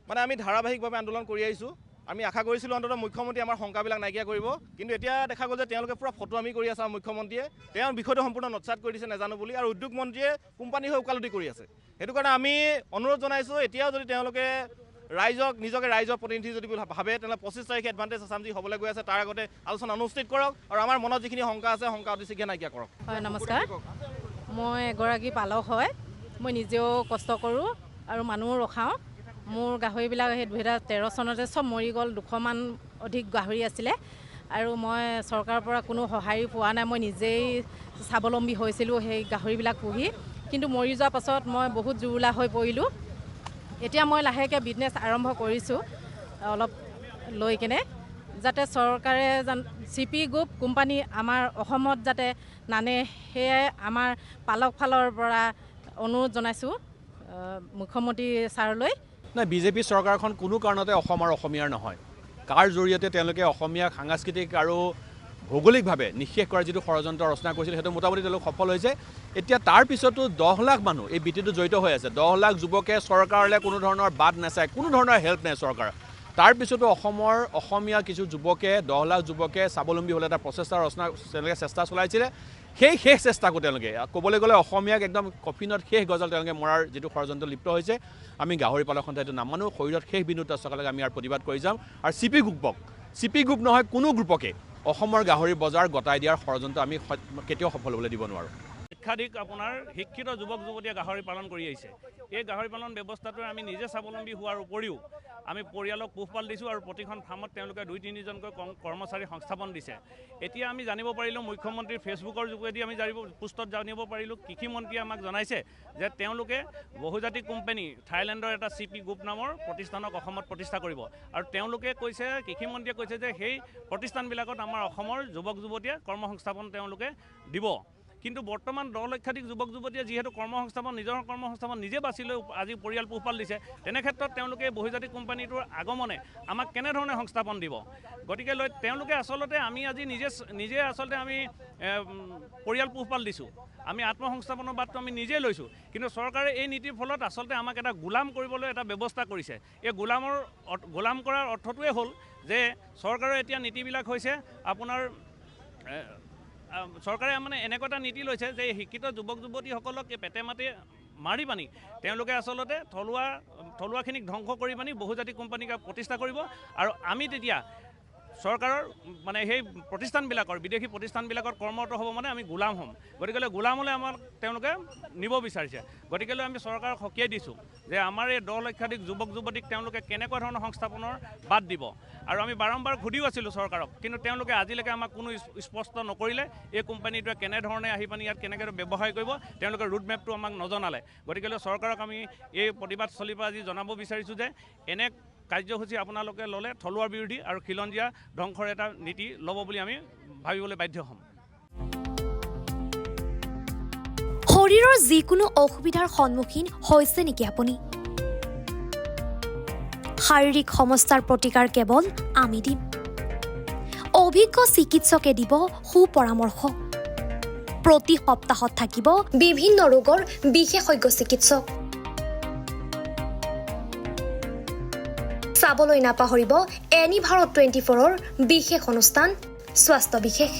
মানে আমি ধাৰাবাহিকভাৱে আন্দোলন কৰি আহিছোঁ। আমি আশা কৰিছিলোঁ অন্ততঃ মুখ্যমন্ত্ৰী আমাৰ শংকাবিলাক নাইকিয়া কৰিব, কিন্তু এতিয়া দেখা গ'ল যে তেওঁলোকে পূৰা ফটোৱামি কৰি আছে। মুখ্যমন্ত্ৰীয়ে তেওঁৰ বিষয়টো সম্পূৰ্ণ নৎসাত কৰি দিছে নাজানো বুলি, আৰু উদ্যোগ মন্ত্ৰীয়ে কোম্পানী হৈ ওকালতি কৰি আছে। সেইটো কাৰণে আমি অনুৰোধ জনাইছোঁ, এতিয়াও যদি তেওঁলোকে নিজকে ৰাইজৰ প্ৰতিনিধি যদি ভাবে, তেনেহ'লে 25 তাৰিখে এডভান্টেজ আছাম যি হ'বলৈ গৈ আছে তাৰ আগতে আলোচনা অনুষ্ঠিত কৰক, আৰু আমাৰ মনত যিখিনি শংকা আছে শংকা অতি শীঘ্ৰে নাইকিয়া কৰক। হয়, নমস্কাৰ। মই এগৰাকী পালক হয়। মই নিজেও কষ্ট কৰোঁ আৰু মানুহো ৰখাওঁ। মোৰ গাহৰিবিলাক সেই 2013 চনতে চব মৰি গ'ল। 200মান অধিক গাহৰি আছিলে, আৰু মই চৰকাৰৰ পৰা কোনো সঁহাৰি পোৱা নাই। মই নিজেই স্বাৱলম্বী হৈছিলোঁ সেই গাহৰিবিলাক পুহি, কিন্তু মৰি যোৱাৰ পাছত মই বহুত জুৰুলা হৈ পৰিলোঁ। এতিয়া মই লাহেকৈ বিজনেছ আৰম্ভ কৰিছোঁ অলপ লৈ কেনে, যাতে চৰকাৰে CP গ্ৰুপ কোম্পানী আমাৰ অসমত যাতে নানে, সেয়াই আমাৰ পালক ফালৰ পৰা অনুৰোধ জনাইছোঁ মুখ্যমন্ত্ৰী ছাৰলৈ। নাই, বিজেপি চৰকাৰখন কোনো কাৰণতে অসম আৰু অসমীয়াৰ নহয়। কাৰ জৰিয়তে তেওঁলোকে অসমীয়াক সাংস্কৃতিক আৰু ভৌগোলিকভাৱে নিঃশেষ কৰাৰ যিটো ষড়যন্ত্ৰ ৰচনা কৰিছিল, সেইটো মোটামুটি তেওঁলোক সফল হৈছে। এতিয়া তাৰ পিছতো 10 লাখ মানুহ এই বৃত্তিটো জড়িত হৈ আছে। 10 লাখ যুৱকে চৰকাৰলৈ কোনো ধৰণৰ বাদ নাচায়, কোনো ধৰণৰ হেল্প নাই চৰকাৰ। তাৰ পিছতো অসমীয়া কিছু যুৱকে 10 লাখ যুৱকে স্বাৱলম্বী হ'লে এটা প্ৰচেষ্টা ৰচনা তেওঁলোকে চেষ্টা চলাইছিলে। সেই শেষ চেষ্টাকো তেওঁলোকে ক'বলৈ গ'লে অসমীয়াক একদম কফিনত শেষ গজল তেওঁলোকে মৰাৰ যিটো ষড়যন্ত্ৰ লিপ্ত হৈছে। আমি গাহৰি পালক সন্থাই এইটো নামানো। শৰীৰত শেষ বিন্দুত থকালৈকে আমি ইয়াৰ প্ৰতিবাদ কৰি যাম। আৰু CP গ্ৰুপ নহয়, কোনো গ্ৰুপকে অসমৰ গাহৰি বজাৰ গতাই দিয়াৰ ষড়যন্ত্ৰ আমি কেতিয়াও সফল হ'বলৈ দিব নোৱাৰোঁ। শিক্ষাধিক আপোনাৰ শিক্ষিত যুৱক যুৱতীয়ে গাহৰি পালন কৰি আহিছে। এই গাহৰি পালন ব্যৱস্থাটোৱে আমি নিজে স্বাৱলম্বী হোৱাৰ উপৰিও আমি পৰিয়ালক পোহপাল দিছোঁ, আৰু প্ৰতিখন ফাৰ্মত তেওঁলোকে 2-3জনকৈ কৰ্মচাৰী সংস্থাপন দিছে। এতিয়া আমি জানিব পাৰিলোঁ, মুখ্যমন্ত্ৰীৰ ফেচবুকৰ যোগেদি আমি পোষ্টত জানিব পাৰিলোঁ, কৃষিমন্ত্ৰীয়ে আমাক জনাইছে যে তেওঁলোকে বহুজাতিক কোম্পানী থাইলেণ্ডৰ এটা CP গ্ৰুপ নামৰ প্ৰতিষ্ঠানক অসমত প্ৰতিষ্ঠা কৰিব, আৰু তেওঁলোকে কৈছে, কৃষিমন্ত্ৰীয়ে কৈছে যে সেই প্ৰতিষ্ঠানবিলাকত আমাৰ অসমৰ যুৱক যুৱতীয়ে কৰ্মসংস্থাপন তেওঁলোকে দিব। কিন্তু বৰ্তমান 10 লক্ষাধিক যুৱক যুৱতীয়ে যিহেতু নিজৰ কৰ্মসংস্থাপন নিজে বাছি লৈ আজি পৰিয়াল পোহপাল দিছে, তেনে ক্ষেত্ৰত তেওঁলোকে বহুজাতিক কোম্পানীটোৰ আগমনে আমাক কেনেধৰণে সংস্থাপন দিব? গতিকে তেওঁলোকে আচলতে আমি আজি নিজে আচলতে আমি পৰিয়াল পোহপাল দিছোঁ, আমি আত্মসংস্থাপনৰ বাটটো আমি নিজে লৈছোঁ। কিন্তু চৰকাৰে এই নীতিৰ ফলত আচলতে আমাক এটা গোলাম কৰিবলৈ এটা ব্যৱস্থা কৰিছে। এই গোলাম কৰাৰ অৰ্থটোৱে হ'ল যে চৰকাৰৰ এতিয়া নীতিবিলাক হৈছে আপোনাৰ চৰকাৰে মানে এনেকুৱা এটা নীতি লৈছে যে শিক্ষিত যুৱক যুৱতীসকলক পেটে মাতে মাৰি পানি তেওঁলোকে আচলতে থলুৱাখিনিক ধ্বংস কৰি পানি বহুজাতিক কোম্পানীক প্ৰতিষ্ঠা কৰিব, আৰু আমি তেতিয়া চৰকাৰৰ মানে সেই প্ৰতিষ্ঠানবিলাকৰ বিদেশী প্ৰতিষ্ঠানবিলাকত কৰ্মৰত হ'ব, মানে আমি গোলাম হ'ম। গতিকে গোলামলৈ আমাক তেওঁলোকে নিব বিচাৰিছে। গতিকে আমি চৰকাৰক সকীয়াই দিছোঁ যে আমাৰ এই 10 লক্ষাধিক যুৱক যুৱতীক তেওঁলোকে কেনেকুৱা ধৰণৰ সংস্থাপনৰ বাদ দিব। আৰু আমি বাৰম্বাৰ সুধিও আছিলোঁ চৰকাৰক, কিন্তু তেওঁলোকে আজিলৈকে আমাক কোনো স্পষ্ট নকৰিলে। এই কোম্পানীটোৱে কেনেধৰণে আহি পানি ইয়াত কেনেকৈ ব্যৱসায় কৰিব তেওঁলোকে ৰোডমেপটো আমাক নজনালে। গতিকে চৰকাৰক আমি এই প্ৰতিবাদস্থলীৰ পৰা আজি জনাব বিচাৰিছোঁ যে এনে কাৰ্যসূচী আপোনালোকে ল'লে থলুৱাৰ বিৰোধী আৰু খিলঞ্জীয়া ধ্বংসৰ এটা নীতি ল'ব বুলি আমি ভাবিবলৈ বাধ্য হ'ম। শৰীৰৰ যিকোনো অসুবিধাৰ সন্মুখীন হৈছে নেকি আপুনি? শাৰীৰিক সমস্যাৰ প্ৰতিকাৰ কেৱল আমি দিম। অভিজ্ঞ চিকিৎসকে দিব সুপৰামৰ্শ। প্ৰতি সপ্তাহত থাকিব বিভিন্ন ৰোগৰ বিশেষজ্ঞ চিকিৎসক। চাবলৈ নাপাহৰিব এনি ভাৰত 24ৰ বিশেষ অনুষ্ঠান স্বাস্থ্য বিশেষ।